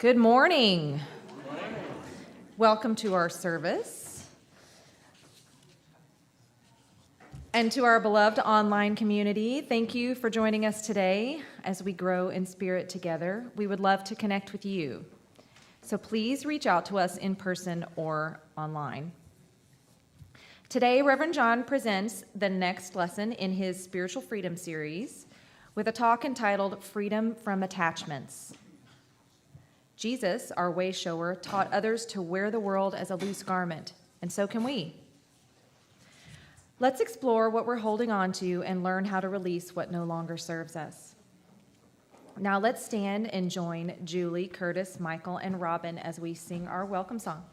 Good morning. Welcome to our service. And to our beloved online community, thank you for joining us today as we grow in spirit together. We would love to connect with you. So please reach out to us in person or online. Today, Reverend John presents the next lesson in his Spiritual Freedom series with a talk entitled Freedom from Attachments. Jesus, our way shower, taught others to wear the world as a loose garment, and so can we. Let's explore what we're holding on to and learn how to release what no longer serves us. Now let's stand and join Julie, Curtis, Michael, and Robin as we sing our welcome song.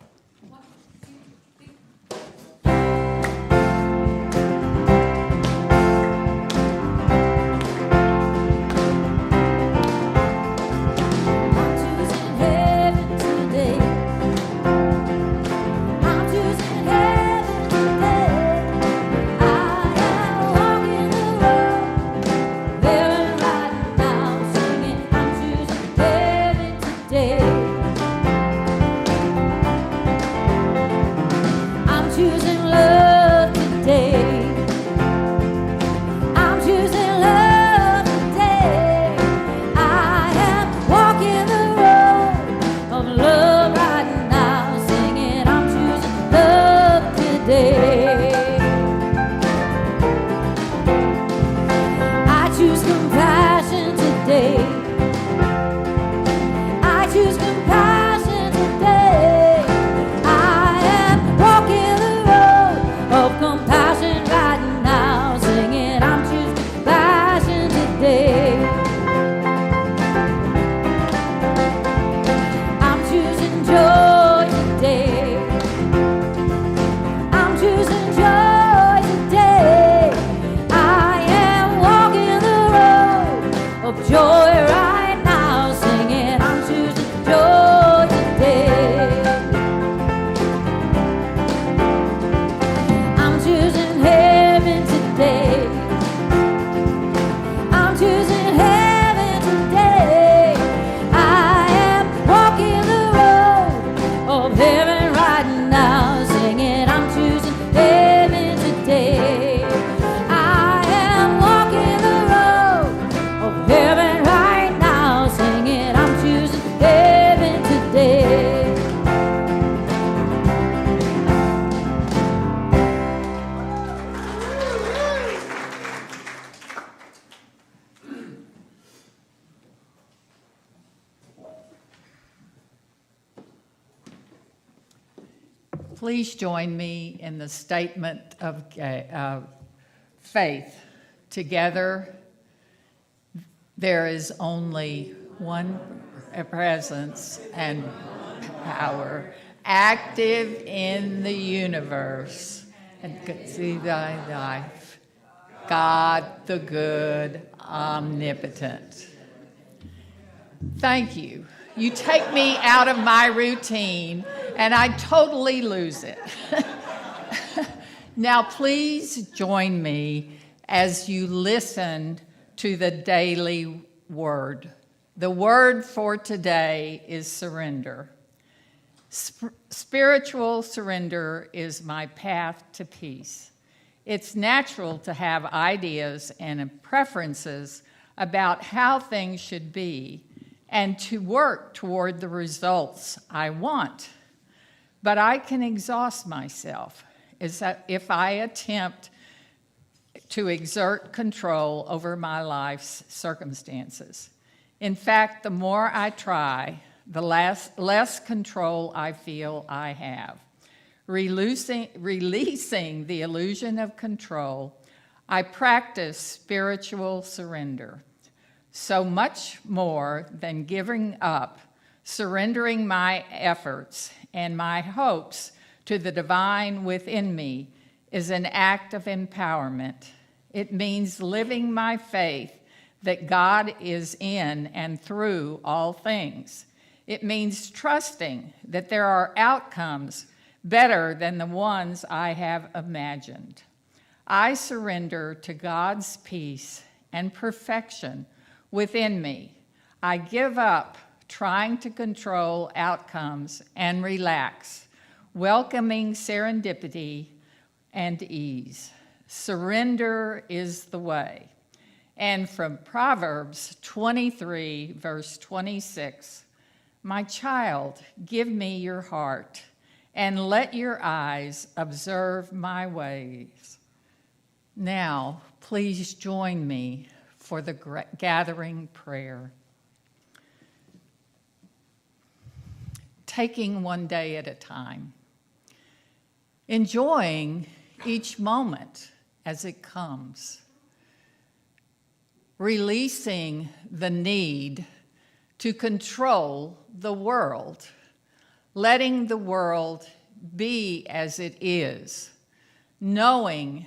Please join me in the statement of faith. Together, there is only one presence and power active in the universe. And see thy life, God the good, omnipotent. Thank you. You take me out of my routine, and I totally lose it. Now, please join me as you listen to the daily word. The word for today is surrender. Spiritual surrender is my path to peace. It's natural to have ideas and preferences about how things should be and to work toward the results I want. But I can exhaust myself if I attempt to exert control over my life's circumstances. In fact, the more I try, the less control I feel I have. Releasing the illusion of control, I practice spiritual surrender. So much more than giving up, surrendering my efforts and my hopes to the divine within me is an act of empowerment. It means living my faith that God is in and through all things. It means trusting that there are outcomes better than the ones I have imagined. I surrender to God's peace and perfection within me. I give up trying to control outcomes and relax, welcoming serendipity and ease. Surrender is the way. And from Proverbs 23, verse 26, my child, give me your heart, and let your eyes observe my ways. Now, please join me for the gathering prayer. Taking one day at a time, enjoying each moment as it comes, releasing the need to control the world, letting the world be as it is, knowing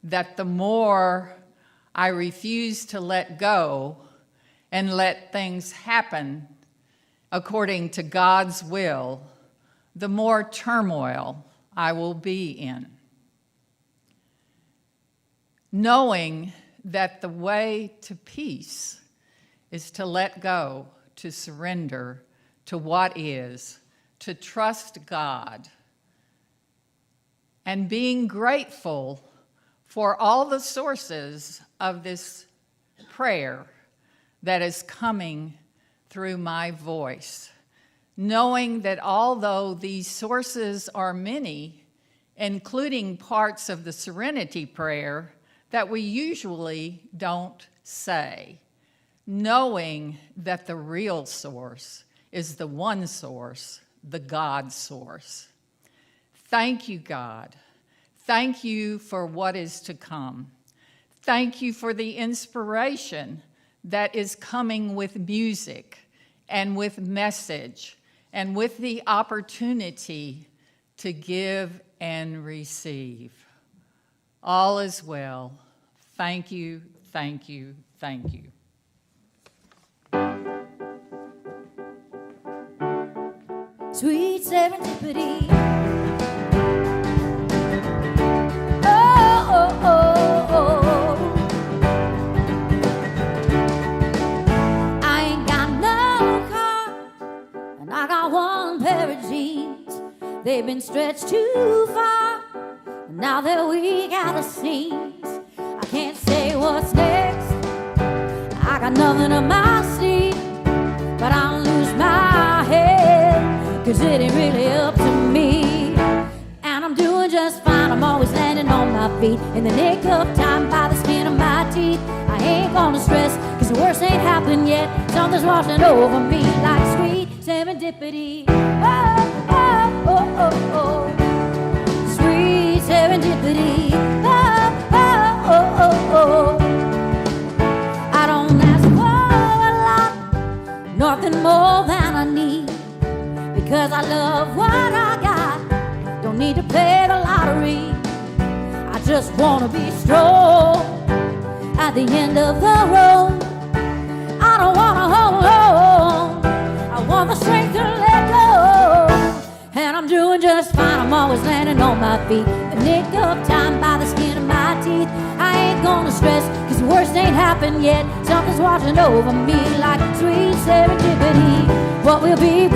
that the more I refuse to let go and let things happen according to God's will, the more turmoil I will be in. Knowing that the way to peace is to let go, to surrender to what is, to trust God, and being grateful for all the sources of this prayer that is coming through my voice, knowing that although these sources are many, including parts of the Serenity Prayer that we usually don't say, knowing that the real source is the one source, the God source. Thank you, God. Thank you for what is to come. Thank you for the inspiration that is coming with music and with message and with the opportunity to give and receive. All is well. Thank you, thank you, thank you. Sweet serendipity. Oh, oh, oh, oh. I ain't got no car, and I got one pair of jeans. They've been stretched too far, and now they're weak at the seams. I can't say what's next. I got nothing up my sleeve, but I'll lose my head, 'cause it ain't really up to me. And I'm doing just fine, I'm always landing on my feet in the nick of time, by the skin of my teeth. I ain't gonna stress, 'cause the worst ain't happened yet. Something's washing over me like sweet serendipity. Oh, oh, oh, oh, oh. Sweet serendipity. Oh, oh, oh, oh, oh. I don't ask for a lot, nothing more than I need, because I love what I got. Don't need to play the lottery. I just wanna be strong at the end of the road. I don't wanna hold on, I want the strength to let go. And I'm doing just fine, I'm always landing on my feet, the nick of time, by the skin of my teeth. I ain't gonna stress, 'cause the worst ain't happened yet. Something's watching over me like sweet serendipity. What will be,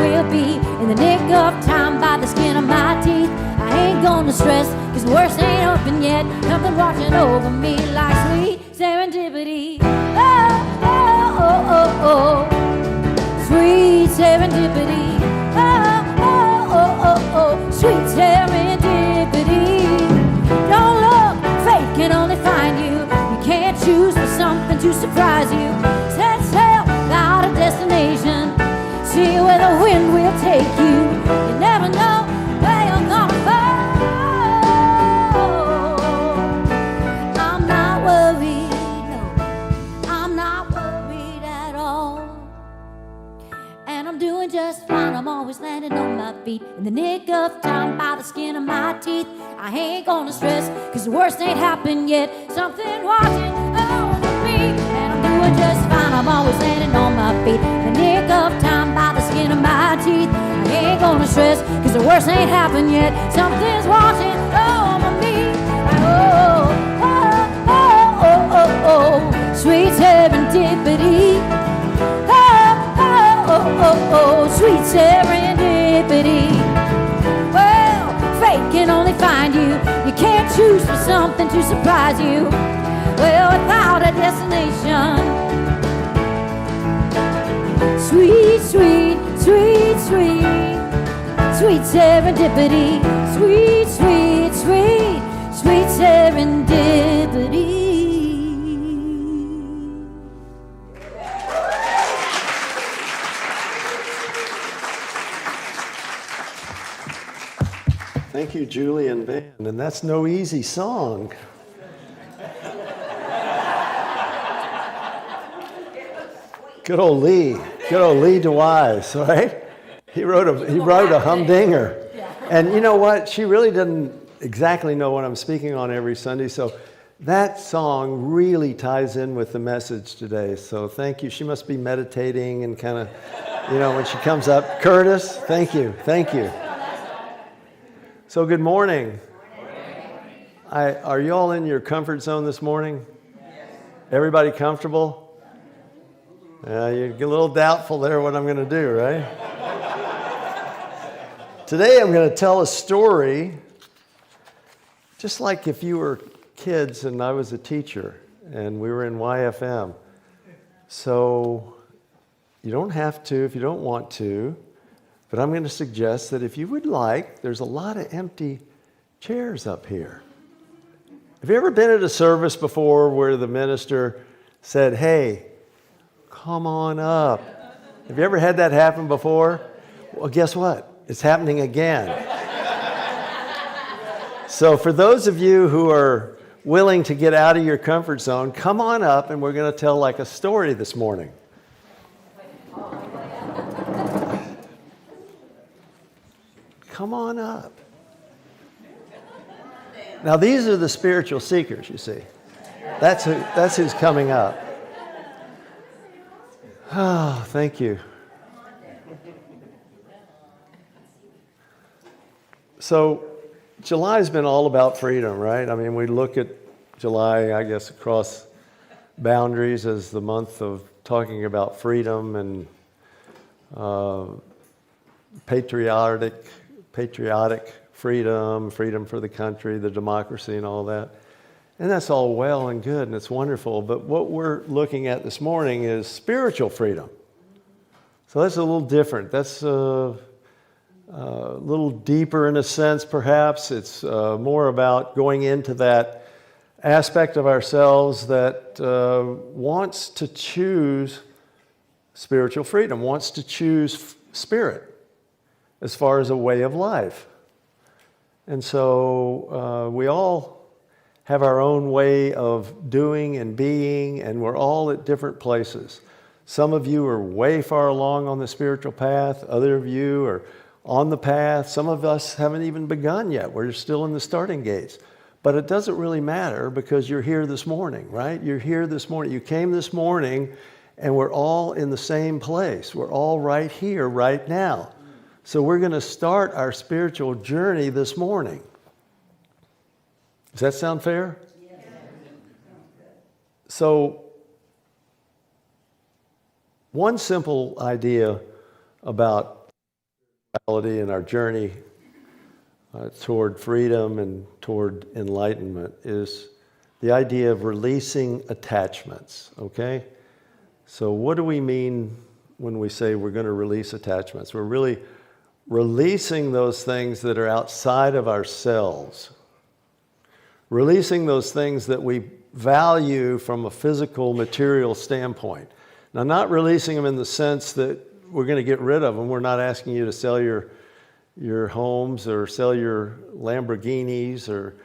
in the nick of time, by the skin of my teeth. I ain't gonna stress, 'cause the worst ain't open yet. Something watching over me like sweet serendipity. Oh, oh, oh, oh, oh. Sweet serendipity. Oh, oh, oh, oh, oh. Sweet serendipity. Don't look, fate can only find you. You can't choose for something to surprise you. Set sail without a destination, see where the wind will take you. You never know where you're gonna fall. I'm not worried, no, I'm not worried at all. And I'm doing just fine, I'm always landing on my feet in the nick of time, by the skin of my teeth. I ain't gonna stress, 'cause the worst ain't happened yet. Something watching over me, and I'm doing just fine, I'm always landing on my feet in the nick of time, by the skin of my teeth. I ain't gonna stress, 'cause the worst ain't happened yet. Something's watching over me. Oh, oh, oh, oh, oh, oh. Sweet serendipity. Oh, oh, sweet serendipity. Well, fate can only find you. You can't choose for something to surprise you. Well, without a destination. Sweet, sweet, sweet, sweet, sweet serendipity. Sweet, sweet, sweet, sweet serendipity. Thank you, Julie and Van. And that's no easy song. Good old Lee DeWise, right? He wrote a humdinger. And you know what? She really didn't exactly know what I'm speaking on every Sunday, so that song really ties in with the message today. So thank you. She must be meditating and kind of, when she comes up. Curtis, thank you. So good morning. Are you all in your comfort zone this morning? Everybody comfortable? You get a little doubtful there what I'm going to do, right? Today I'm going to tell a story, just like if you were kids and I was a teacher and we were in YFM. So you don't have to if you don't want to, but I'm going to suggest that if you would like, there's a lot of empty chairs up here. Have you ever been at a service before where the minister said, "Hey, come on up"? Have you ever had that happen before? Well, guess what? It's happening again. So for those of you who are willing to get out of your comfort zone, come on up and we're going to tell like a story this morning. Come on up. Now these are the spiritual seekers, you see. That's who's coming up. Oh, thank you. So July's been all about freedom, right? I mean, we look at July, I guess, across boundaries as the month of talking about freedom and patriotic freedom for the country, the democracy and all that. And that's all well and good and it's wonderful. But what we're looking at this morning is spiritual freedom. So that's a little different. That's a little deeper in a sense, perhaps. It's more about going into that aspect of ourselves that wants to choose spiritual freedom, wants to choose spirit as far as a way of life. And so we all have our own way of doing and being, and we're all at different places. Some of you are way far along on the spiritual path. Other of you are on the path. Some of us haven't even begun yet. We're still in the starting gates. But it doesn't really matter because you're here this morning, right? You're here this morning. You came this morning, and we're all in the same place. We're all right here, right now. So we're going to start our spiritual journey this morning. Does that sound fair? Yes. So, one simple idea about spirituality and our journey toward freedom and toward enlightenment is the idea of releasing attachments, okay? So what do we mean when we say we're going to release attachments? We're really releasing those things that are outside of ourselves. Releasing those things that we value from a physical, material standpoint. Now, not releasing them in the sense that we're going to get rid of them. We're not asking you to sell your homes or sell your Lamborghinis or,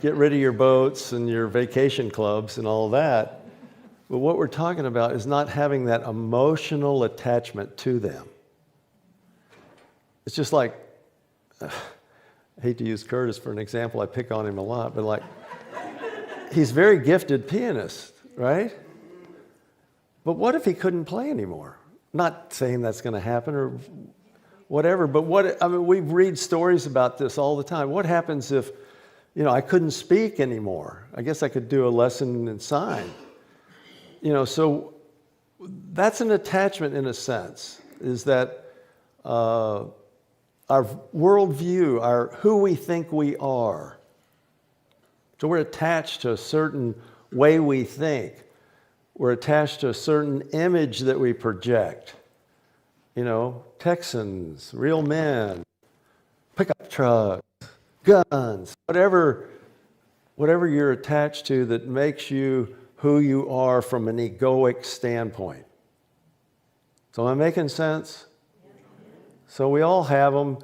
get rid of your boats and your vacation clubs and all that. But what we're talking about is not having that emotional attachment to them. It's just like, I hate to use Curtis for an example, I pick on him a lot, but like, he's a very gifted pianist, right? But what if he couldn't play anymore? Not saying that's going to happen or whatever, but we read stories about this all the time. What happens if, I couldn't speak anymore? I guess I could do a lesson in sign. So that's an attachment in a sense, is that our worldview, who we think we are. So we're attached to a certain way we think. We're attached to a certain image that we project. You know, Texans, real men, pickup trucks, guns, whatever you're attached to that makes you who you are from an egoic standpoint. So am I making sense? So we all have them.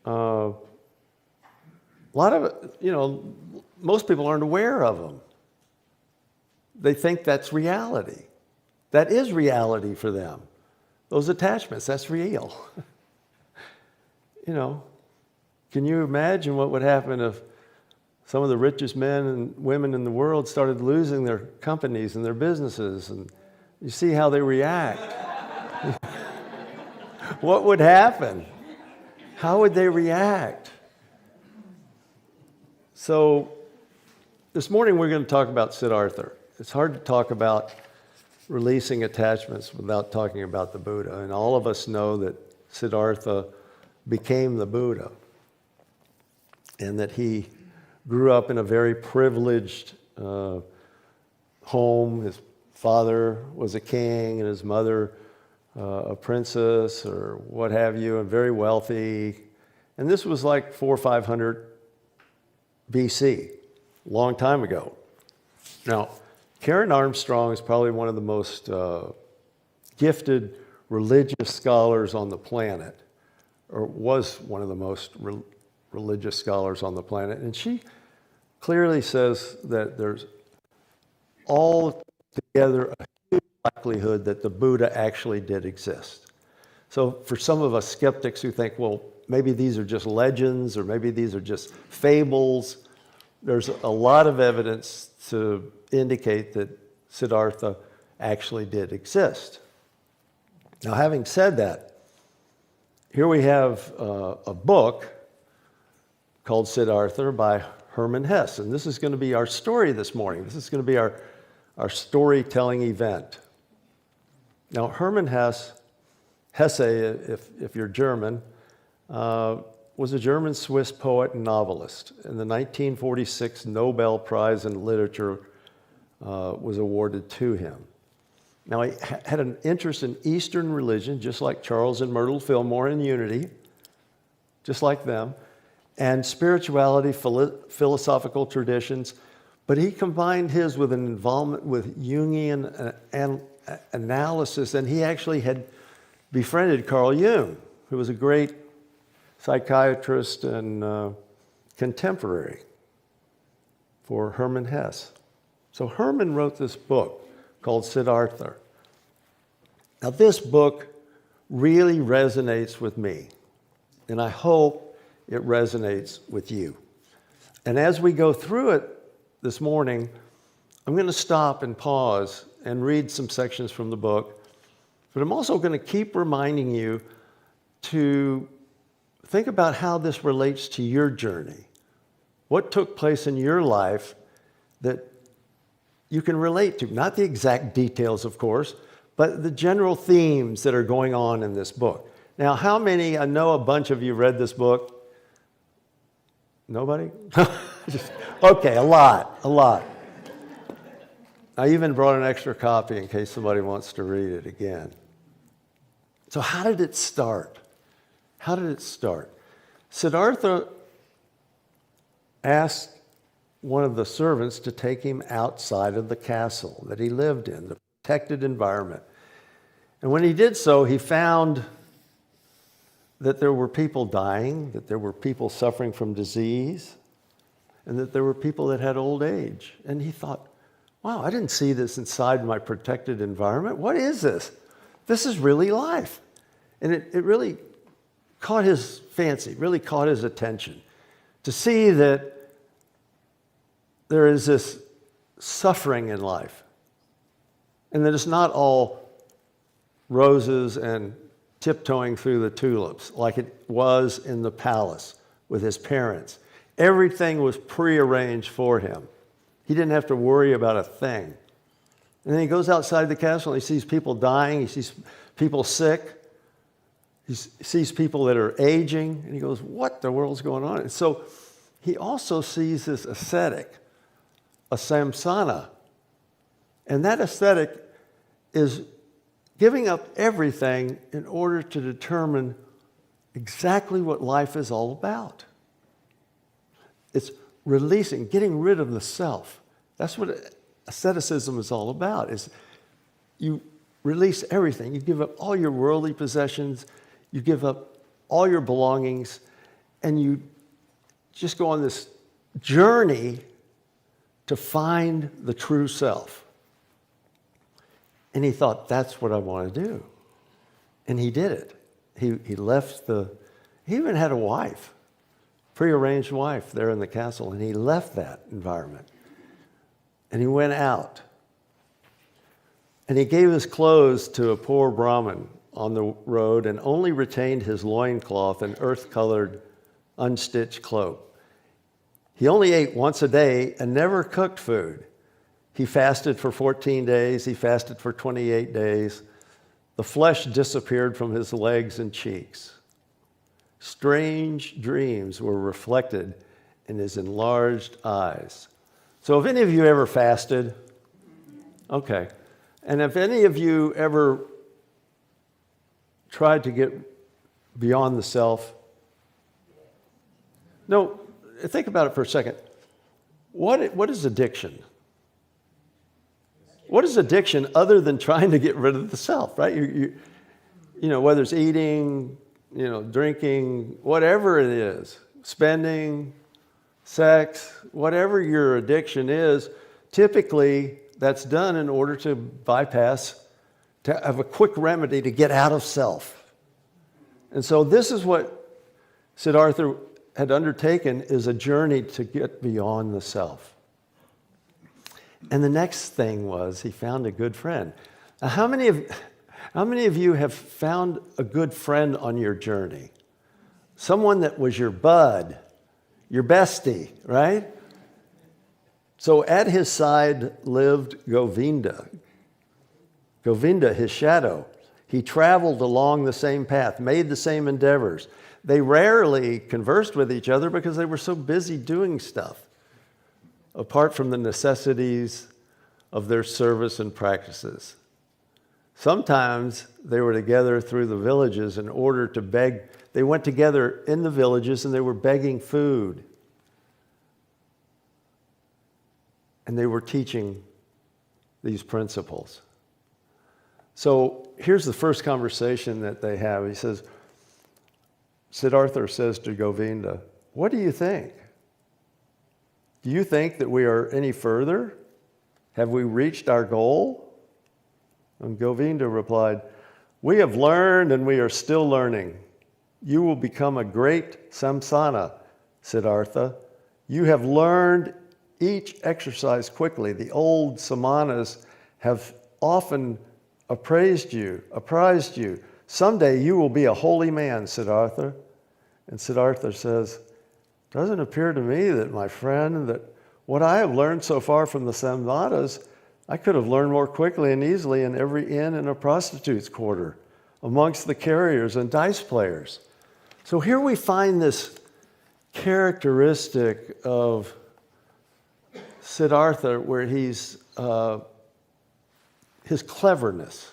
A lot of it, you know, most people aren't aware of them. They think that's reality. That is reality for them. Those attachments, that's real. You know, can you imagine what would happen if some of the richest men and women in the world started losing their companies and their businesses? And you see how they react. What would happen? How would they react? So this morning we're going to talk about Siddhartha. It's hard to talk about releasing attachments without talking about the Buddha. And all of us know that Siddhartha became the Buddha, and that he grew up in a very privileged home. His father was a king and his mother a princess or what have you, and very wealthy. And this was like 400 or 500 BC, a long time ago. Now, Karen Armstrong is probably one of the most gifted religious scholars on the planet, or was one of the most religious scholars on the planet. And she clearly says that there's altogether a huge likelihood that the Buddha actually did exist. So for some of us skeptics who think, well, maybe these are just legends or maybe these are just fables, there's a lot of evidence to indicate that Siddhartha actually did exist. Now, having said that, here we have a book called Siddhartha by Hermann Hesse, and this is going to be our story this morning. This is going to be our storytelling event. Now, Hermann Hesse, if you're German, was a German-Swiss poet and novelist. And the 1946 Nobel Prize in Literature was awarded to him. Now, he had an interest in Eastern religion, just like Charles and Myrtle Fillmore in Unity, just like them, and spirituality, philosophical traditions, but he combined his with an involvement with Jungian analysis, and he actually had befriended Carl Jung, who was a great psychiatrist and contemporary for Hermann Hesse. So Hermann wrote this book called Siddhartha. Now this book really resonates with me, and I hope it resonates with you. And as we go through it this morning, I'm going to stop and pause and read some sections from the book, but I'm also going to keep reminding you to think about how this relates to your journey. What took place in your life that you can relate to? Not the exact details, of course, but the general themes that are going on in this book. Now, how many, I know a bunch of you read this book. Nobody? Okay, a lot. I even brought an extra copy in case somebody wants to read it again. So how did it start? Siddhartha asked one of the servants to take him outside of the castle that he lived in, the protected environment. And when he did so, he found that there were people dying, that there were people suffering from disease, and that there were people that had old age. And he thought, wow, I didn't see this inside my protected environment. What is this? This is really life. And it really caught his fancy, really caught his attention to see that there is this suffering in life, and that it's not all roses and tiptoeing through the tulips like it was in the palace with his parents. Everything was prearranged for him. He didn't have to worry about a thing. And then he goes outside the castle and he sees people dying, he sees people sick, he sees people that are aging, and he goes, what the world's going on? And so he also sees this ascetic, a samsana. And that ascetic is giving up everything in order to determine exactly what life is all about. It's releasing, getting rid of the self. That's what asceticism is all about, is you release everything. You give up all your worldly possessions, you give up all your belongings, and you just go on this journey to find the true self. And he thought, that's what I want to do. And he did it. He left he even had a wife, prearranged wife there in the castle, and he left that environment. And he went out. And he gave his clothes to a poor Brahmin on the road and only retained his loincloth and earth-colored, unstitched cloak. He only ate once a day and never cooked food. He fasted for 14 days. He fasted for 28 days. The flesh disappeared from his legs and cheeks. Strange dreams were reflected in his enlarged eyes. So if any of you ever fasted, okay. And if any of you ever tried to get beyond the self, no, think about it for a second. What is addiction? What is addiction other than trying to get rid of the self, right? You know, whether it's eating, drinking, whatever it is, spending, sex, whatever your addiction is, typically that's done in order to bypass, to have a quick remedy to get out of self. And so this is what Siddhartha had undertaken, is a journey to get beyond the self. And the next thing was he found a good friend. Now, how many of you have found a good friend on your journey? Someone that was your bud, your bestie, right? So at his side lived Govinda. Govinda, his shadow. He traveled along the same path, made the same endeavors. They rarely conversed with each other because they were so busy doing stuff, apart from the necessities of their service and practices. Sometimes they were together through the villages in order to beg. They went together in the villages and they were begging food. And they were teaching these principles. So here's the first conversation that they have. He says, Siddhartha says to Govinda, what do you think? Do you think that we are any further? Have we reached our goal? And Govinda replied, we have learned and we are still learning. You will become a great samsana, Siddhartha. You have learned each exercise quickly. The old samanas have often apprised you. Someday you will be a holy man, Siddhartha. And Siddhartha says, doesn't appear to me that, my friend, that what I have learned so far from the samanas, I could have learned more quickly and easily in every inn and a prostitute's quarter, amongst the carriers and dice players. So here we find this characteristic of Siddhartha where he's, his cleverness,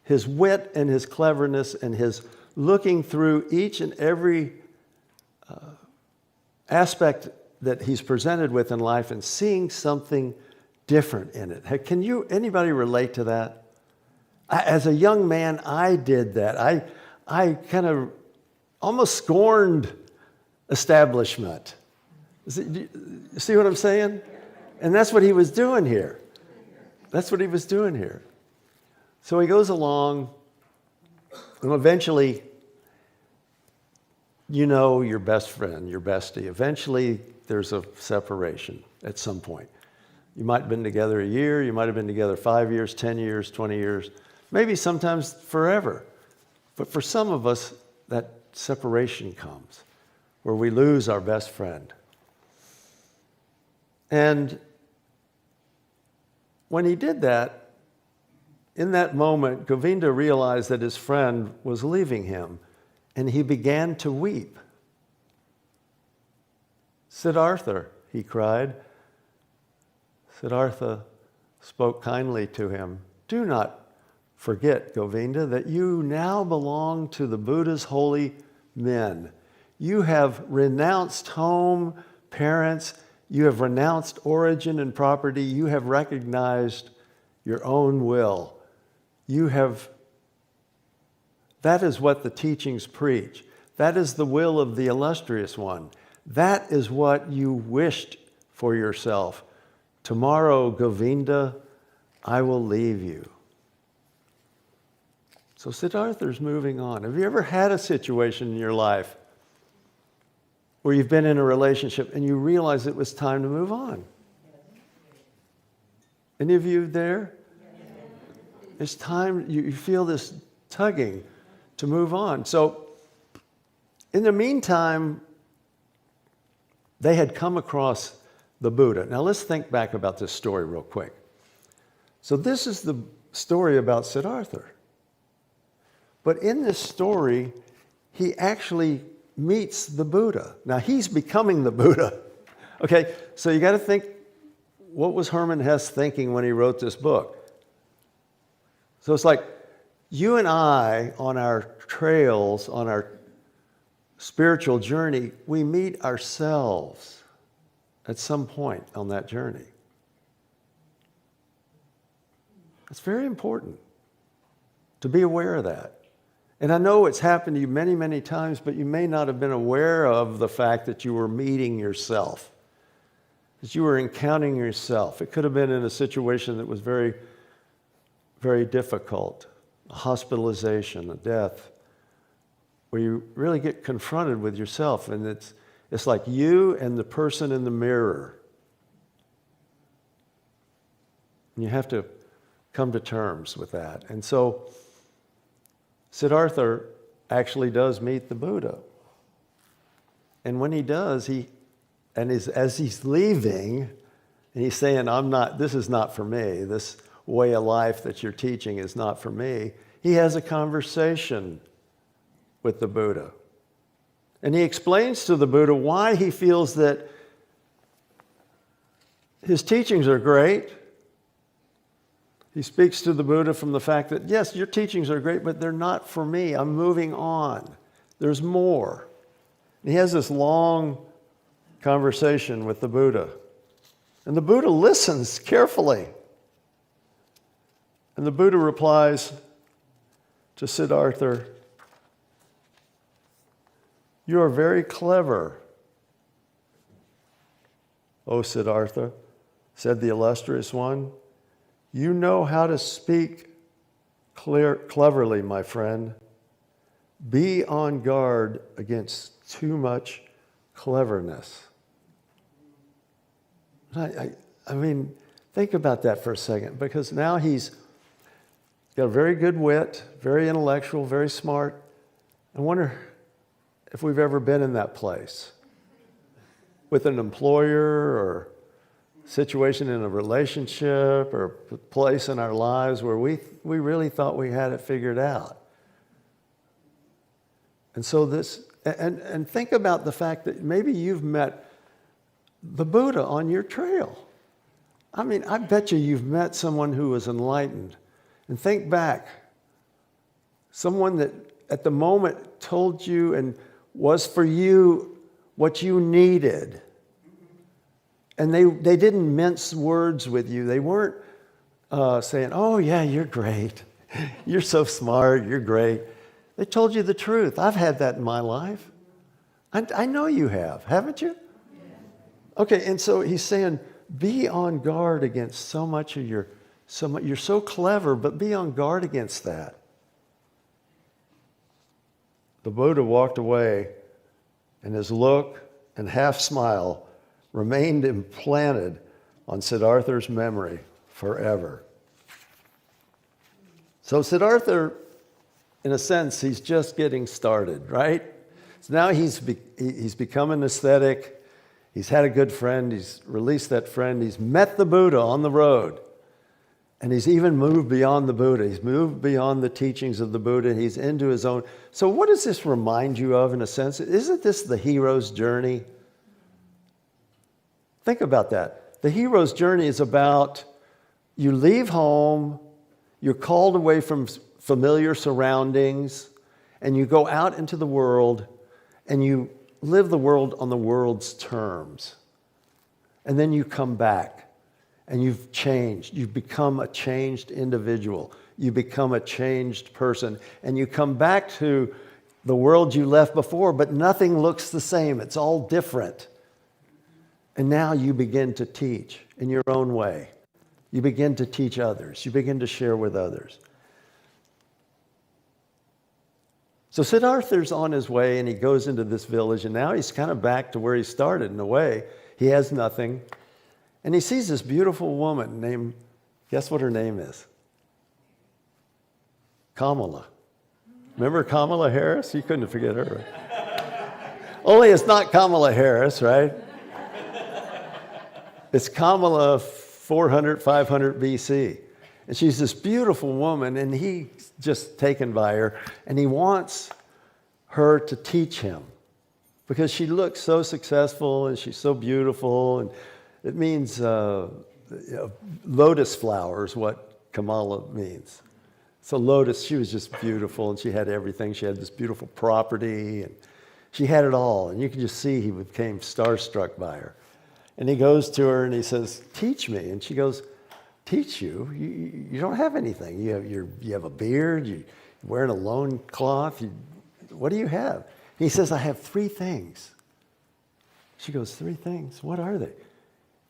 his wit and his cleverness and his looking through each and every aspect that he's presented with in life and seeing something different in it. Can anybody relate to that? As a young man, I did that. I kind of almost scorned establishment. See what I'm saying? And that's what he was doing here. So he goes along, and eventually, your best friend, your bestie. Eventually, there's a separation at some point. You might have been together a year, you might have been together 5 years, 10 years, 20 years, maybe sometimes forever. But for some of us, that separation comes where we lose our best friend. And when he did that, in that moment, Govinda realized that his friend was leaving him, and he began to weep. Siddhartha, he cried. Siddhartha spoke kindly to him. Do not forget, Govinda, that you now belong to the Buddha's holy men. You have renounced home, parents. You have renounced origin and property. You have recognized your own will. That is what the teachings preach. That is the will of the illustrious one. That is what you wished for yourself. Tomorrow, Govinda, I will leave you. So Siddhartha's moving on. Have you ever had a situation in your life where you've been in a relationship and you realize it was time to move on? Any of you there? It's time, you feel this tugging to move on. So in the meantime, they had come across the Buddha. Now let's think back about this story real quick. So this is the story about Siddhartha. But in this story, he actually meets the Buddha. Now he's becoming the Buddha. Okay, so you got to think, what was Hermann Hesse thinking when he wrote this book? So it's like you and I, on our trails, on our spiritual journey, we meet ourselves at some point on that journey. It's very important to be aware of that. And I know it's happened to you many, many times, but you may not have been aware of the fact that you were meeting yourself, that you were encountering yourself. It could have been in a situation that was very, very difficult, a hospitalization, a death, where you really get confronted with yourself, and it's like you and the person in the mirror. And you have to come to terms with that. And so Siddhartha actually does meet the Buddha. And when he does, as he's leaving, and he's saying, this is not for me, this way of life that you're teaching is not for me, he has a conversation with the Buddha. And he explains to the Buddha why he feels that his teachings are great. He speaks to the Buddha from the fact that, yes, your teachings are great, but they're not for me. I'm moving on. There's more. And he has this long conversation with the Buddha. And the Buddha listens carefully. And the Buddha replies to Siddhartha, "You are very clever, O Siddhartha," said the illustrious one. "You know how to speak cleverly, my friend. Be on guard against too much cleverness." I mean, think about that for a second, because now he's got a very good wit, very intellectual, very smart. I wonder if we've ever been in that place with an employer or situation in a relationship or place in our lives where we really thought we had it figured out. And so and think about the fact that maybe you've met the Buddha on your trail. I mean, I bet you've met someone who was enlightened. And think back, someone that at the moment told you and was for you what you needed. And they didn't mince words with you. They weren't saying, "Oh, yeah, you're great. You're so smart. You're great." They told you the truth. I've had that in my life. I know you have, haven't you? Okay, and so he's saying, be on guard against so much of you're so clever, but be on guard against that. The Buddha walked away, and his look and half smile remained implanted on Siddhartha's memory forever. So Siddhartha, in a sense, he's just getting started, right? So now he's become an ascetic. He's had a good friend. He's released that friend. He's met the Buddha on the road. And he's even moved beyond the Buddha. He's moved beyond the teachings of the Buddha. He's into his own. So what does this remind you of in a sense? Isn't this the hero's journey? Think about that. The hero's journey is about you leave home, you're called away from familiar surroundings, and you go out into the world and you live the world on the world's terms. And then you come back. And you've changed. You've become a changed individual. You become a changed person. And you come back to the world you left before, but nothing looks the same. It's all different. And now you begin to teach in your own way. You begin to teach others. You begin to share with others. So Siddhartha's on his way, and he goes into this village, and now he's kind of back to where he started in a way. He has nothing. And he sees this beautiful woman named, guess what her name is? Kamala. Remember Kamala Harris? You couldn't forget her. Only it's not Kamala Harris, right? It's Kamala 400, 500 BC. And she's this beautiful woman, and he's just taken by her. And he wants her to teach him because she looks so successful and she's so beautiful. And it means lotus flower is what Kamala means. So lotus, she was just beautiful, and she had everything. She had this beautiful property, and she had it all. And you can just see he became starstruck by her. And he goes to her and he says, "Teach me." And she goes, "Teach you? You don't have anything. You have a beard. You're wearing a loincloth. What do you have?" He says, "I have 3 things." She goes, "3 things? What are they?"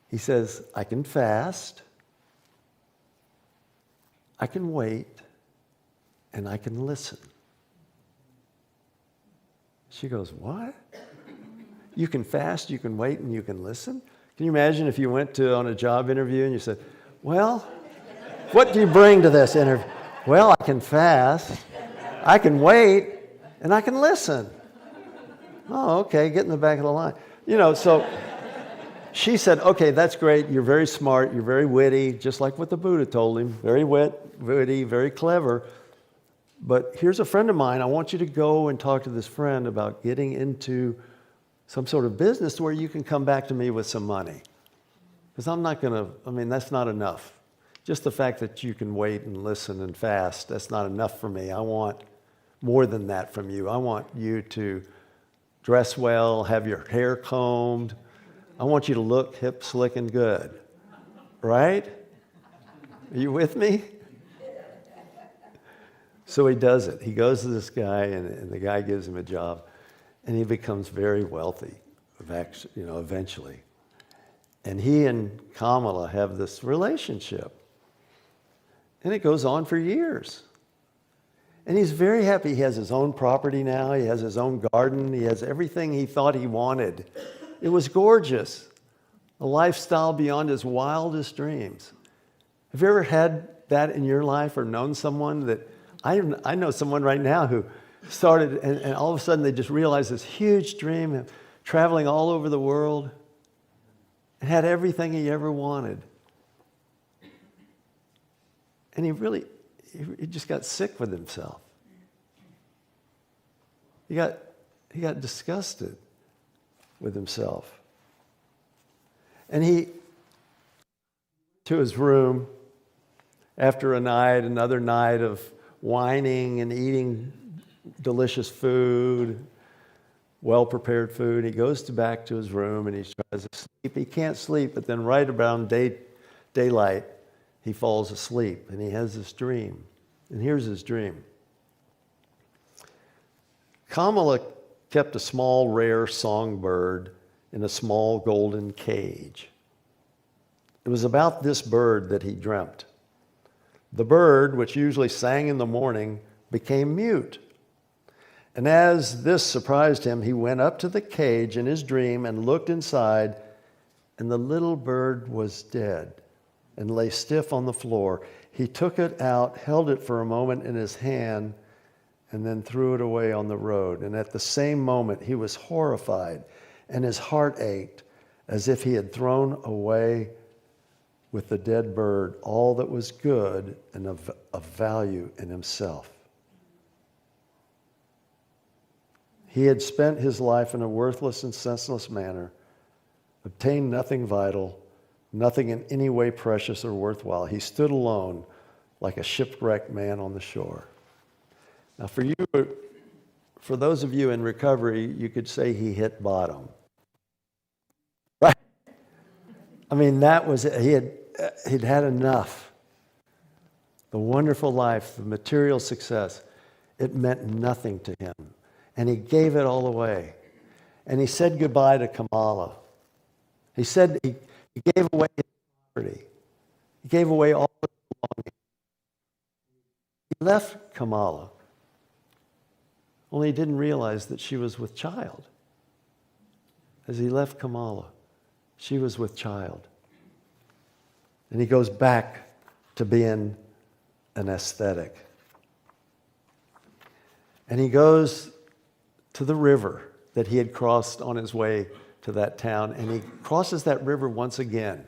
He says, "I can fast, I can wait, and I can listen." She goes, "What? You can fast, you can wait, and you can listen?" Can you imagine if you went on a job interview and you said, "Well, what do you bring to this interview?" "Well, I can fast, I can wait, and I can listen." "Oh, okay, get in the back of the line." So she said, "Okay, that's great. You're very smart. You're very witty, just like what the Buddha told him. Very witty, very clever. But here's a friend of mine. I want you to go and talk to this friend about getting into some sort of business where you can come back to me with some money. Because that's not enough. Just the fact that you can wait and listen and fast, that's not enough for me. I want more than that from you. I want you to dress well, have your hair combed. I want you to look hip, slick, and good." Right? Are you with me? So he does it. He goes to this guy, and the guy gives him a job, and he becomes very wealthy, eventually. And he and Kamala have this relationship, and it goes on for years. And he's very happy. He has his own property now. He has his own garden. He has everything he thought he wanted. It was gorgeous, a lifestyle beyond his wildest dreams. Have you ever had that in your life or known someone that, I know someone right now who started and all of a sudden they just realized this huge dream of traveling all over the world and had everything he ever wanted. And he just got sick with himself. He got disgusted with himself. And he to his room after another night of whining and eating delicious food, well-prepared food. He goes back to his room and he tries to sleep. He can't sleep, but then right around daylight, he falls asleep and he has this dream. And here's his dream. Kamala kept a small, rare songbird in a small golden cage. It was about this bird that he dreamt. The bird, which usually sang in the morning, became mute. And as this surprised him, he went up to the cage in his dream and looked inside, and the little bird was dead and lay stiff on the floor. He took it out, held it for a moment in his hand, and then threw it away on the road. And at the same moment, he was horrified, and his heart ached as if he had thrown away with the dead bird all that was good and of value in himself. He had spent his life in a worthless and senseless manner, obtained nothing vital, nothing in any way precious or worthwhile. He stood alone like a shipwrecked man on the shore. Now for those of you in recovery, you could say he hit bottom. Right? I mean, that was it. He'd had enough. The wonderful life, the material success, it meant nothing to him. And he gave it all away. And he said goodbye to Kamala. He said he gave away his property. He gave away all his belongings. He left Kamala. Only he didn't realize that she was with child. As he left Kamala, she was with child. And he goes back to being an aesthetic. And he goes to the river that he had crossed on his way to that town, and he crosses that river once again.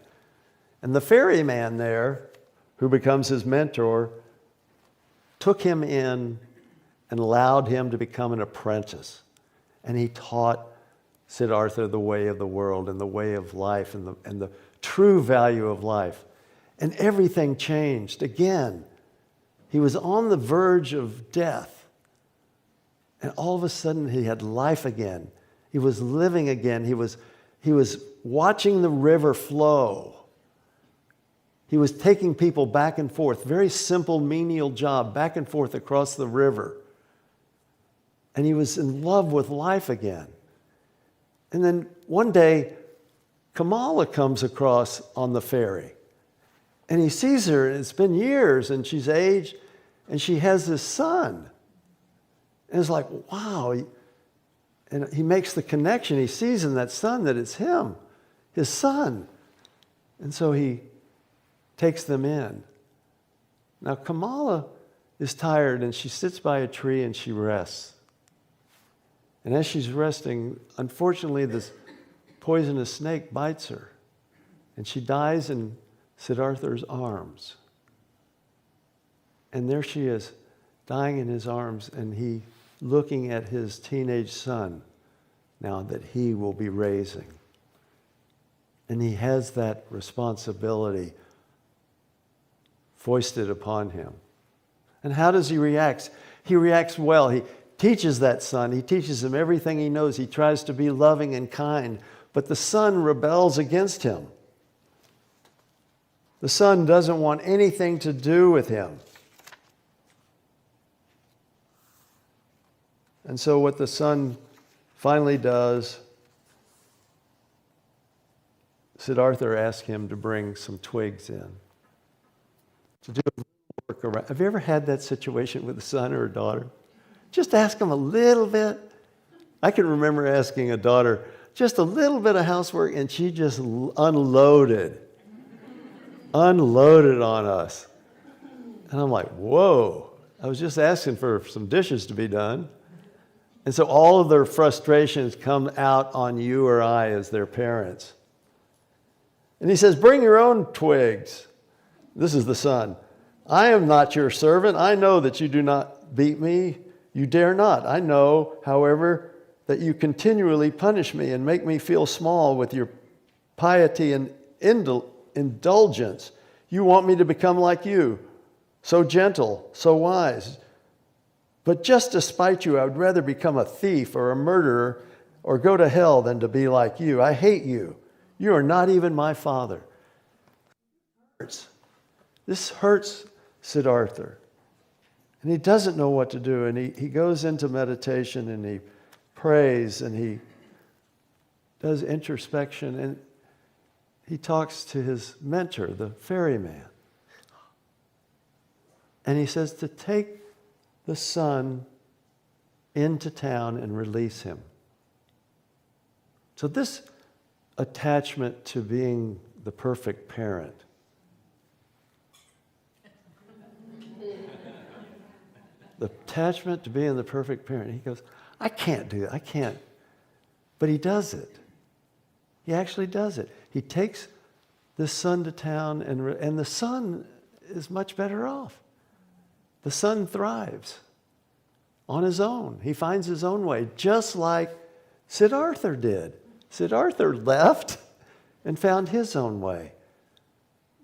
And the ferryman there, who becomes his mentor, took him in and allowed him to become an apprentice. And he taught Siddhartha the way of the world and the way of life and the true value of life. And everything changed again. He was on the verge of death. And all of a sudden, he had life again. He was living again. He was watching the river flow. He was taking people back and forth, very simple menial job, back and forth across the river. And he was in love with life again. And then one day, Kamala comes across on the ferry. And he sees her, and it's been years, and she's aged, and she has this son. And it's like, wow. And he makes the connection. He sees in that son that it's him, his son. And so he takes them in. Now, Kamala is tired, and she sits by a tree, and she rests. And as she's resting, unfortunately, this poisonous snake bites her. And she dies in Siddhartha's arms. And there she is, dying in his arms, and he looking at his teenage son now that he will be raising. And he has that responsibility foisted upon him. And how does he react? He reacts well. He teaches that son. He teaches him everything he knows. He tries to be loving and kind. But the son rebels against him. The son doesn't want anything to do with him. And so what the son finally does, Siddhartha asks him to bring some twigs in. To do a work around. Have you ever had that situation with a son or a daughter? Just ask them a little bit. I can remember asking a daughter just a little bit of housework, and she just unloaded on us. And I'm like, whoa, I was just asking for some dishes to be done. And so all of their frustrations come out on you or I as their parents. And he says, bring your own twigs. This is the son. I am not your servant. I know that you do not beat me. You dare not. I know, however, that you continually punish me and make me feel small with your piety and indulgence. You want me to become like you, so gentle, so wise. But just to spite you, I would rather become a thief or a murderer or go to hell than to be like you. I hate you. You are not even my father. This hurts Siddhartha. And he doesn't know what to do. And he goes into meditation and he prays and he does introspection. And he talks to his mentor, the ferryman. And he says to take the son into town and release him. So this attachment to being the perfect parent, the attachment to being the perfect parent, he goes, I can't do it. I can't. But he does it. He actually does it. He takes this son to town, and the son is much better off. The son thrives on his own. He finds his own way, just like Siddhartha did. Siddhartha left and found his own way.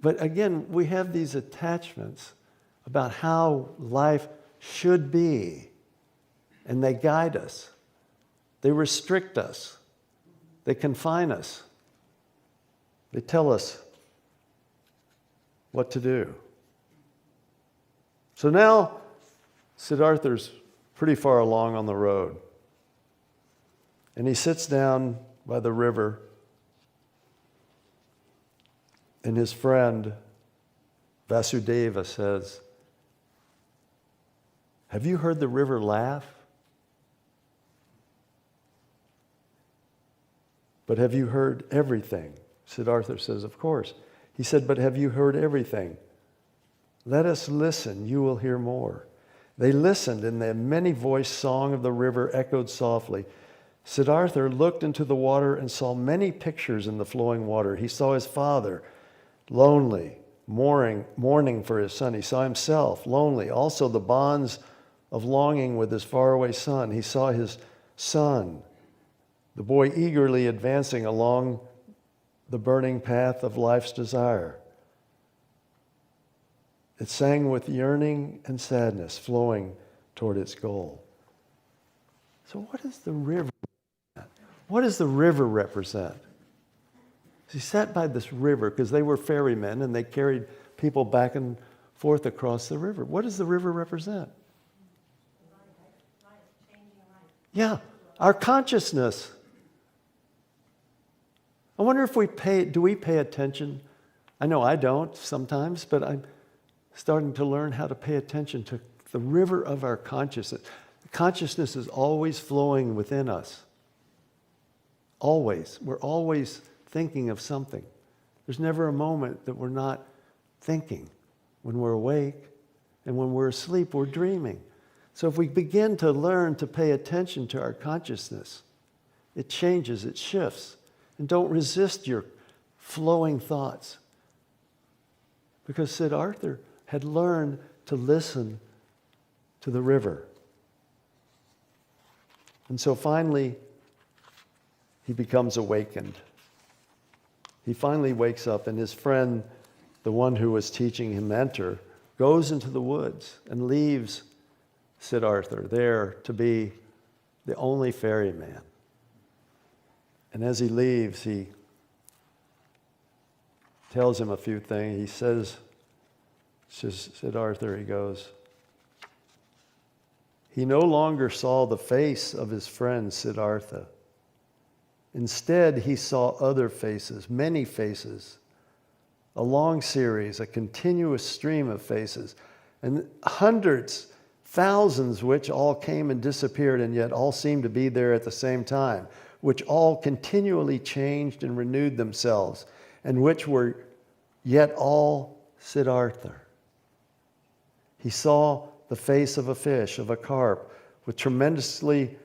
But again, we have these attachments about how life should be, and they guide us. They restrict us. They confine us. They tell us what to do. So now, Siddhartha's pretty far along on the road. And he sits down by the river, and his friend Vasudeva says, "Have you heard the river laugh? But have you heard everything?" Siddhartha says, "Of course." He said, "But have you heard everything? Let us listen, you will hear more." They listened, and the many-voiced song of the river echoed softly. Siddhartha looked into the water and saw many pictures in the flowing water. He saw his father, lonely, mourning for his son. He saw himself, lonely, also the bonds of longing with his faraway son. He saw his son, the boy eagerly advancing along the burning path of life's desire. It sang with yearning and sadness, flowing toward its goal. So what does the river represent? What does the river represent? He sat by this river because they were ferrymen and they carried people back and forth across the river. What does the river represent? Yeah, our consciousness. I wonder if do we pay attention? I know I don't sometimes, but I'm starting to learn how to pay attention to the river of our consciousness. Consciousness is always flowing within us. Always. We're always thinking of something. There's never a moment that we're not thinking. When we're awake and when we're asleep, we're dreaming. So if we begin to learn to pay attention to our consciousness, it changes, it shifts. And don't resist your flowing thoughts. Because Siddhartha had learned to listen to the river. And so finally, he becomes awakened. He finally wakes up, and his friend, the one who was teaching him mentor, goes into the woods and leaves Siddhartha there to be the only ferryman. And as he leaves, he tells him a few things. He says, Siddhartha, he goes, he no longer saw the face of his friend Siddhartha. Instead, he saw other faces, many faces, a long series, a continuous stream of faces, and hundreds, thousands, which all came and disappeared, and yet all seemed to be there at the same time, which all continually changed and renewed themselves, and which were yet all Siddhartha. He saw the face of a fish, of a carp, with tremendously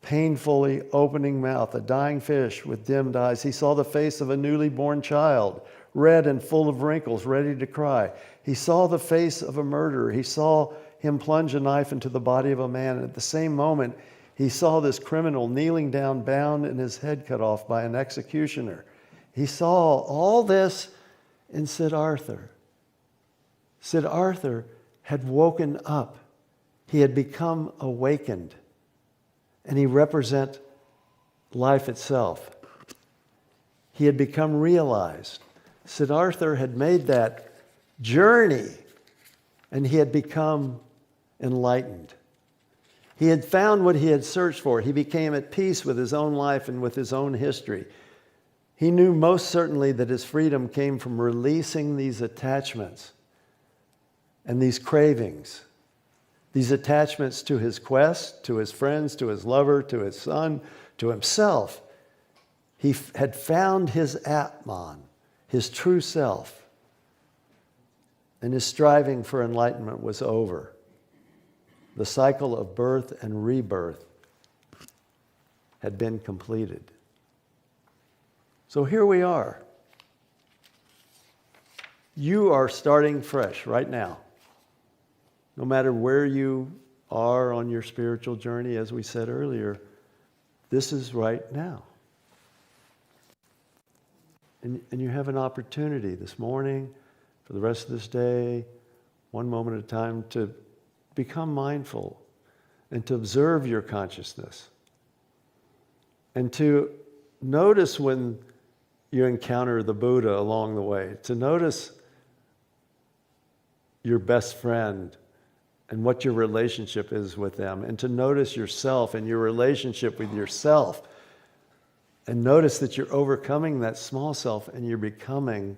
painfully opening mouth, a dying fish with dimmed eyes. He saw the face of a newly born child, red and full of wrinkles, ready to cry. He saw the face of a murderer. He saw him plunge a knife into the body of a man. And at the same moment, he saw this criminal kneeling down, bound and his head cut off by an executioner. He saw all this in Siddhartha. Siddhartha had woken up. He had become awakened. And he represents life itself. He had become realized. Siddhartha had made that journey, and he had become enlightened. He had found what he had searched for. He became at peace with his own life and with his own history. He knew most certainly that his freedom came from releasing these attachments and these cravings. These attachments to his quest, to his friends, to his lover, to his son, to himself. He had found his Atman, his true self. And his striving for enlightenment was over. The cycle of birth and rebirth had been completed. So here we are. You are starting fresh right now. No matter where you are on your spiritual journey, as we said earlier, this is right now. And you have an opportunity this morning, for the rest of this day, one moment at a time, to become mindful and to observe your consciousness and to notice when you encounter the Buddha along the way, to notice your best friend and what your relationship is with them, and to notice yourself and your relationship with yourself, and notice that you're overcoming that small self and you're becoming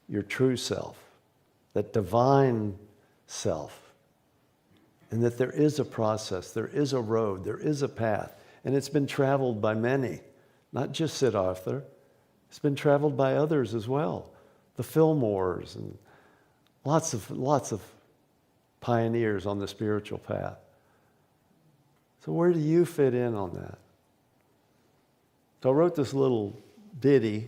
your true self, that divine self, and that there is a process, there is a road, there is a path, and it's been traveled by many, not just Siddhartha. It's been traveled by others as well, the Fillmores and lots of pioneers on the spiritual path. So where do you fit in on that? So I wrote this little ditty.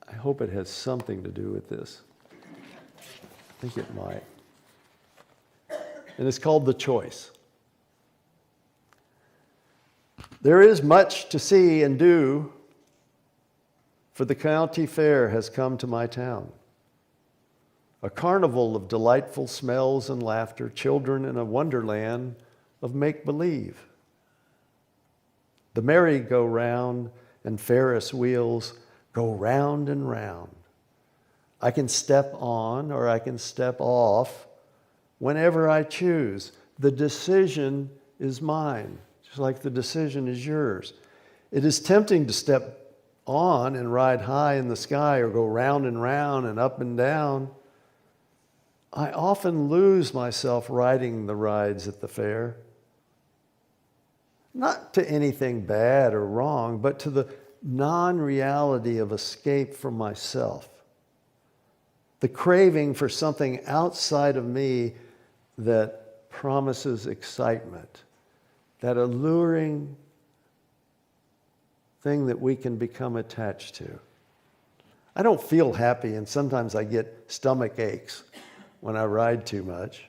I hope it has something to do with this. I think it might. And it's called The Choice. There is much to see and do, for the county fair has come to my town. A carnival of delightful smells and laughter, children in a wonderland of make-believe. The merry-go-round and Ferris wheels go round and round. I can step on or I can step off whenever I choose. The decision is mine, just like the decision is yours. It is tempting to step on and ride high in the sky or go round and up and down. I often lose myself riding the rides at the fair. Not to anything bad or wrong, but to the non-reality of escape from myself. The craving for something outside of me that promises excitement. That alluring thing that we can become attached to. I don't feel happy, and sometimes I get stomach aches when I ride too much.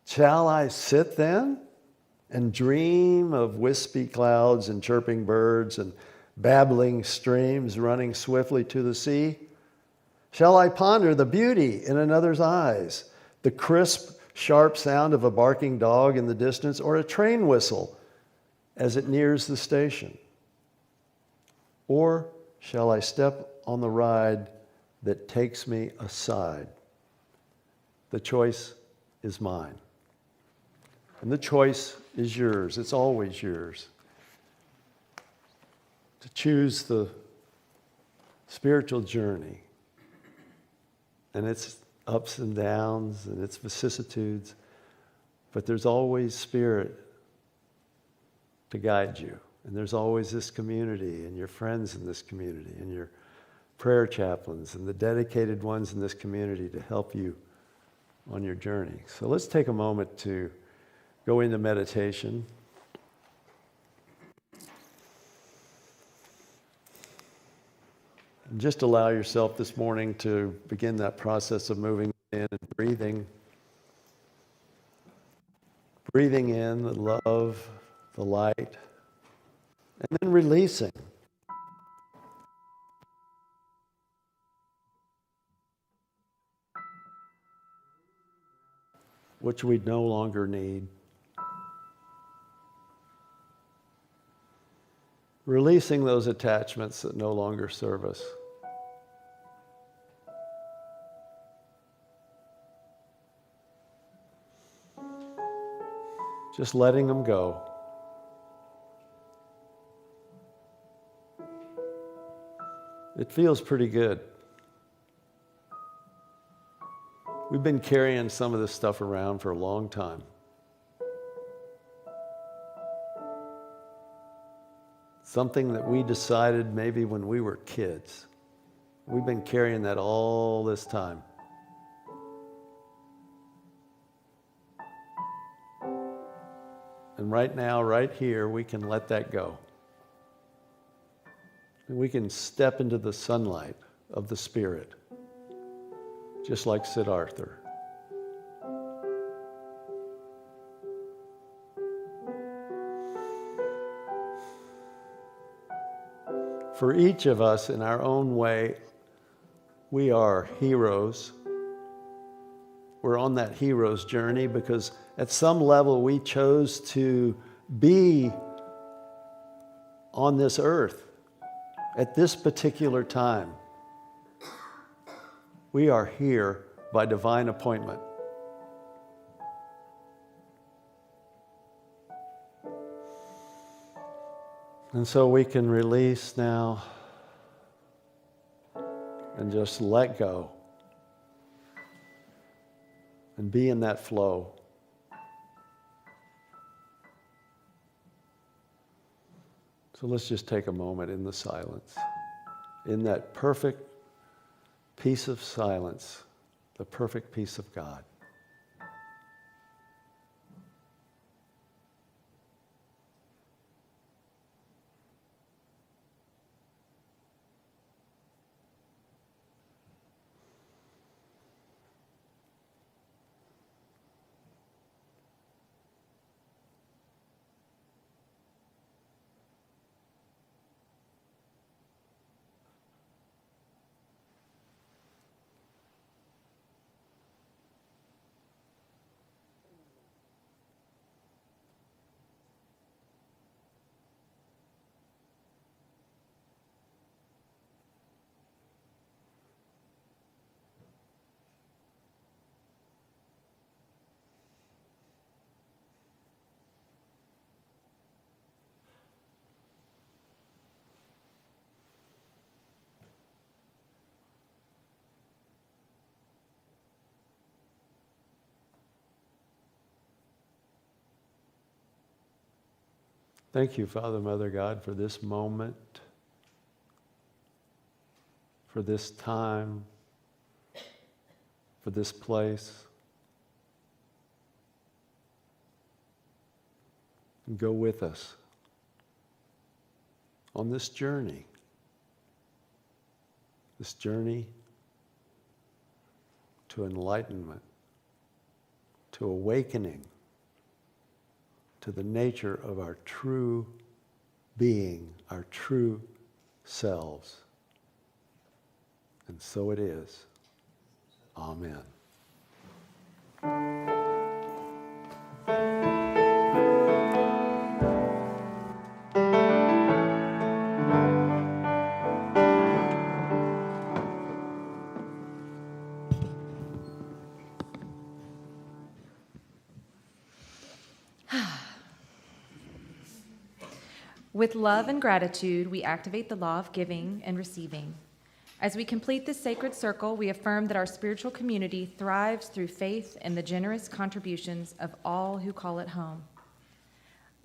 Shall I sit then and dream of wispy clouds and chirping birds and babbling streams running swiftly to the sea? Shall I ponder the beauty in another's eyes, the crisp, sharp sound of a barking dog in the distance, or a train whistle as it nears the station? Or shall I step on the ride that takes me aside? The choice is mine. And the choice is yours. It's always yours. To choose the spiritual journey and its ups and downs and its vicissitudes, but there's always Spirit to guide you. And there's always this community and your friends in this community and your prayer chaplains and the dedicated ones in this community to help you on your journey. So let's take a moment to go into meditation. And just allow yourself this morning to begin that process of moving in and breathing. Breathing in the love, the light, and then releasing. Which we no longer need. Releasing those attachments that no longer serve us. Just letting them go. It feels pretty good. We've been carrying some of this stuff around for a long time. Something that we decided maybe when we were kids. We've been carrying that all this time. And right now, right here, we can let that go. And we can step into the sunlight of the Spirit, just like Siddhartha. For each of us in our own way, we are heroes. We're on that hero's journey because at some level we chose to be on this earth at this particular time. We are here by divine appointment. And so we can release now and just let go and be in that flow. So let's just take a moment in the silence, in that perfect peace of silence, the perfect peace of God. Thank you, Father, Mother God, for this moment, for this time, for this place. And go with us on this journey to enlightenment, to awakening, to the nature of our true being, our true selves. And so it is. Amen. With love and gratitude, we activate the law of giving and receiving. As we complete this sacred circle, we affirm that our spiritual community thrives through faith and the generous contributions of all who call it home.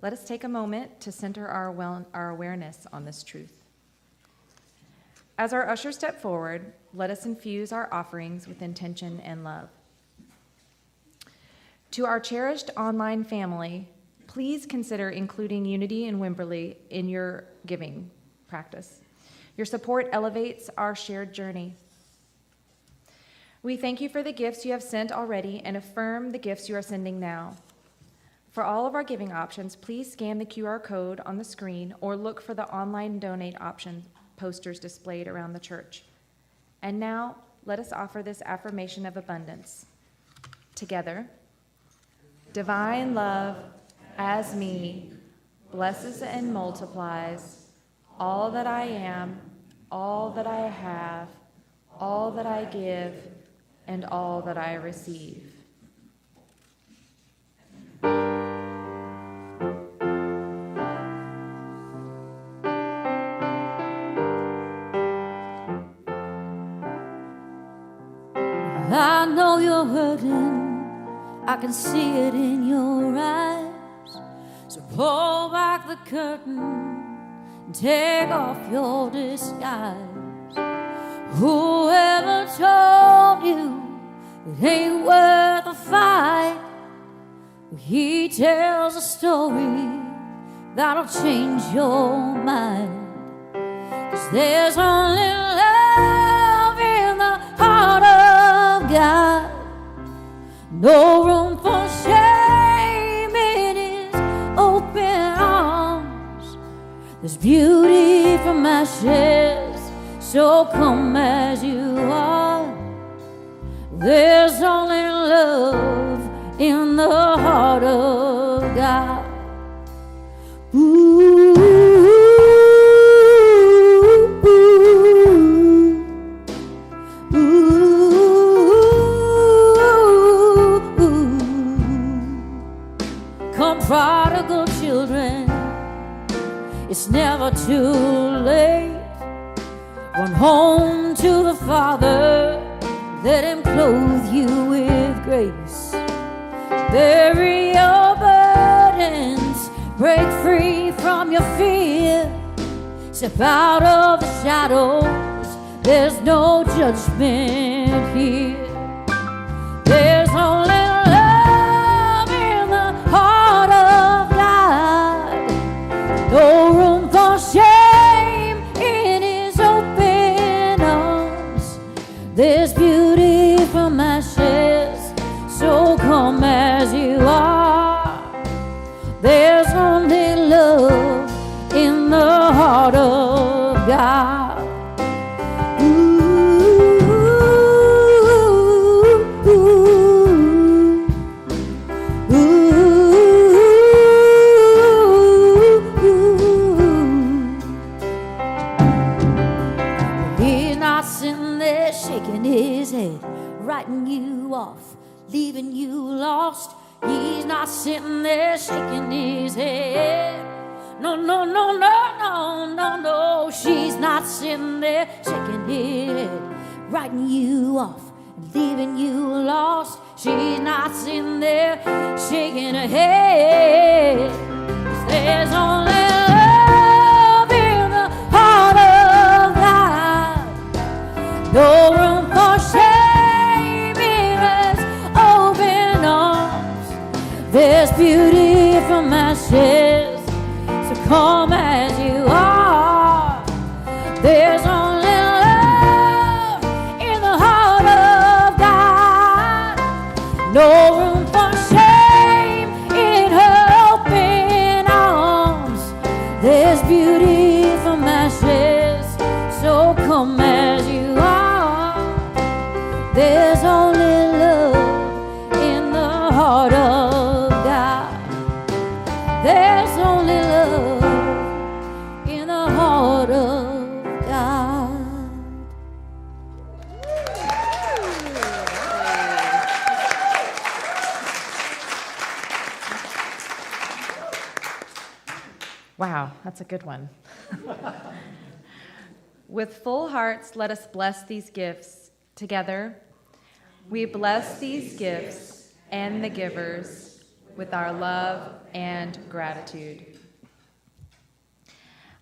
Let us take a moment to center our awareness on this truth. As our ushers step forward, let us infuse our offerings with intention and love. To our cherished online family, please consider including Unity and Wimberley in your giving practice. Your support elevates our shared journey. We thank you for the gifts you have sent already and affirm the gifts you are sending now. For all of our giving options, please scan the QR code on the screen or look for the online donate option posters displayed around the church. And now, let us offer this affirmation of abundance. Together, divine love as me blesses and multiplies all that I am, all that I have, all that I give, and all that I receive. I know you're hurting, I can see it in your eyes. So pull back the curtain and take off your disguise. Whoever told you it ain't worth a fight, he tells a story that'll change your mind. 'Cause there's only love No room for shame in his open arms. There's beauty from ashes, so come as you are. There's only love in the heart of God. Ooh, ooh, ooh, ooh. Come, prodigal children, it's never too late. Run home to the Father, let him clothe you with grace. Bury your burdens, break free from your fear. Step out of the shadows, there's no judgment here. There's only love in the heart of God. No room for shame in his open arms. There's beauty from ashes, so come as you are. There's only love in the heart of God. Ooh, ooh, ooh, ooh. He's not sitting there shaking his head, writing you off, leaving you lost. He's not sitting there shaking his head. No, no, no, no, no, no, no. She's not sitting there shaking her head, writing you off and leaving you lost. She's not sitting there shaking her head. 'Cause there's only love in the heart of God. No room for shame in his open arms. There's beauty from ashes, so come as you are. There's only love in the heart of God. No room for shame in her open arms. There's beauty from ashes, so come as you are. There's only love in the heart of God. There's only love in the heart of God. Wow, that's a good one. With full hearts, let us bless these gifts together. We bless these gifts and the givers with our love and gratitude.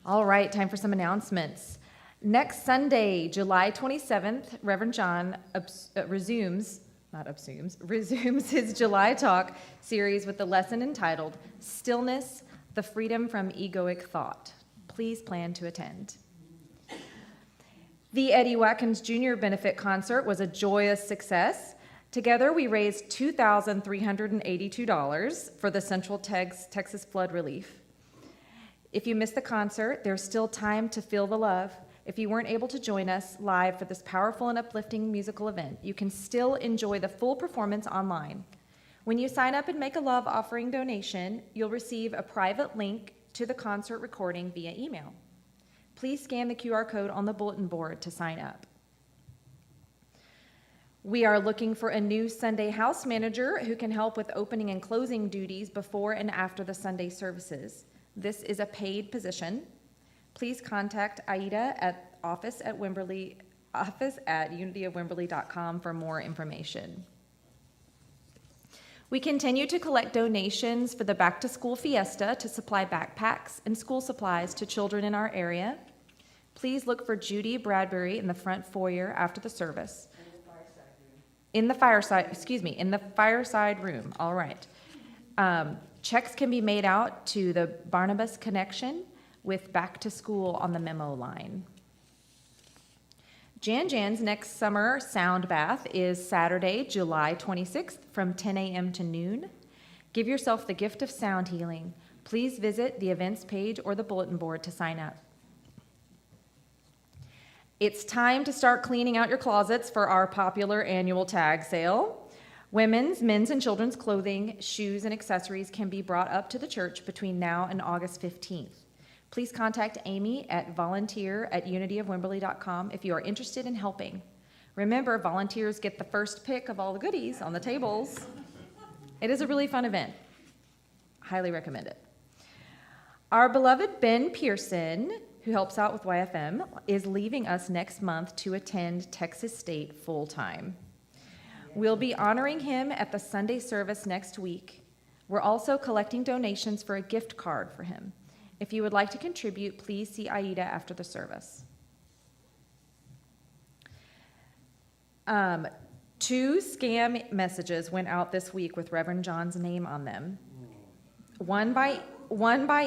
All right, time for some announcements. Next Sunday, July 27th, Reverend John resumes his July Talk series with the lesson entitled Stillness, the Freedom from Egoic Thought. Please plan to attend. The Eddie Watkins Jr. benefit concert was a joyous success. Together, we raised $2,382 for the Central Texas flood relief. If you missed the concert, there's still time to feel the love. If you weren't able to join us live for this powerful and uplifting musical event, you can still enjoy the full performance online. When you sign up and make a love offering donation, you'll receive a private link to the concert recording via email. Please scan the QR code on the bulletin board to sign up. We are looking for a new Sunday house manager who can help with opening and closing duties before and after the Sunday services. This is a paid position. Please contact Aida at office at unityofwimberley.com for more information. We continue to collect donations for the Back to School Fiesta to supply backpacks and school supplies to children in our area. Please look for Judy Bradbury in the front foyer after the service. In the fireside room, all right. Checks can be made out to the Barnabas Connection with Back to School on the memo line. Jan Jan's next summer sound bath is Saturday, July 26th from 10 a.m. to noon. Give yourself the gift of sound healing. Please visit the events page or the bulletin board to sign up. It's time to start cleaning out your closets for our popular annual tag sale. Women's, men's, and children's clothing, shoes, and accessories can be brought up to the church between now and August 15th. Please contact Amy at volunteer@unityofwimberley.com if you are interested in helping. Remember, volunteers get the first pick of all the goodies on the tables. It is a really fun event. Highly recommend it. Our beloved Ben Pearson, who helps out with YFM, is leaving us next month to attend Texas State full-time. We'll be honoring him at the Sunday service next week. We're also collecting donations for a gift card for him. If you would like to contribute, please see Aida after the service. 2 scam messages went out this week with Reverend John's name on them. One by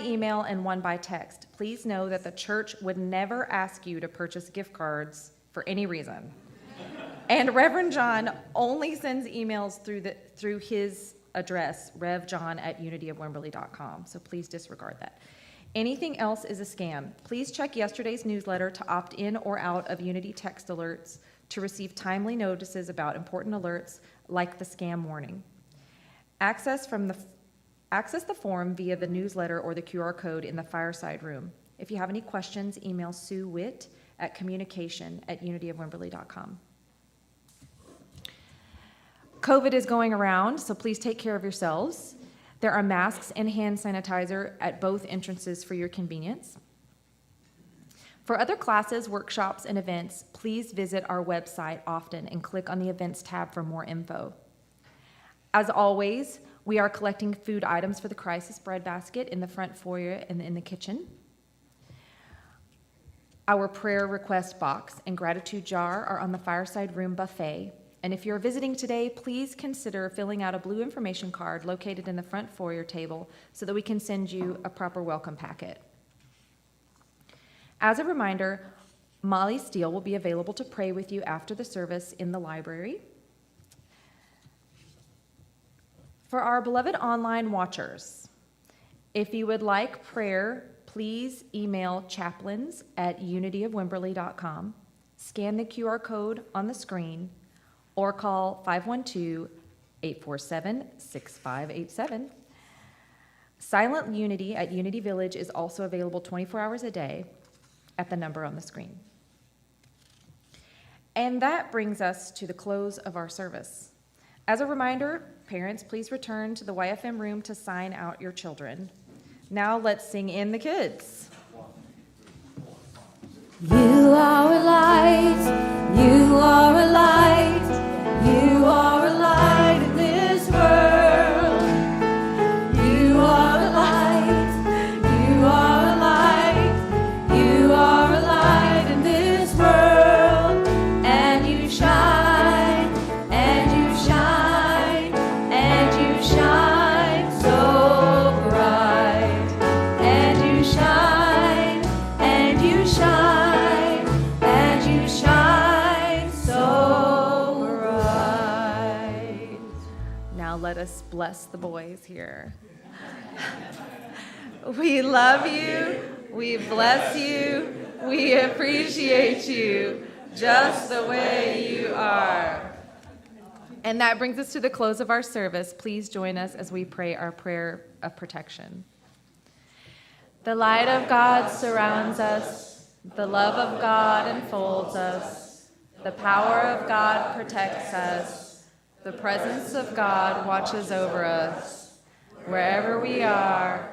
email and one by text. Please know that the church would never ask you to purchase gift cards for any reason. And Reverend John only sends emails through his address, revjohn@unityofwimberley.com. So please disregard that. Anything else is a scam. Please check yesterday's newsletter to opt in or out of Unity text alerts to receive timely notices about important alerts like the scam warning. Access the form via the newsletter or the QR code in the fireside room. If you have any questions, email Sue Witt at communication@unityofwimberley.com. COVID is going around, so please take care of yourselves. There are masks and hand sanitizer at both entrances for your convenience. For other classes, workshops, and events, please visit our website often and click on the Events tab for more info. As always, we are collecting food items for the crisis bread basket in the front foyer and in the kitchen. Our prayer request box and gratitude jar are on the fireside room buffet. And if you're visiting today, please consider filling out a blue information card located in the front foyer table so that we can send you a proper welcome packet. As a reminder, Molly Steele will be available to pray with you after the service in the library. For our beloved online watchers, if you would like prayer, please email chaplains@unityofwimberley.com, scan the QR code on the screen, or call 512-847-6587. Silent Unity at Unity Village is also available 24 hours a day at the number on the screen. And that brings us to the close of our service. As a reminder, parents, please return to the YFM room to sign out your children. Now let's sing In the Kids. You are a light, you are a light, you are a light in this world. You are a light, you are a light, you are a light in this world. And you shine, and you shine, and you shine so bright. And you shine, and you shine, and you shine so bright. Now let us bless the boys here. We love you, we bless you, we appreciate you just the way you are. And that brings us to the close of our service. Please join us as we pray our prayer of protection. The light of God surrounds us, the love of God enfolds us, the power of God protects us, the presence of God watches over us. Wherever we are,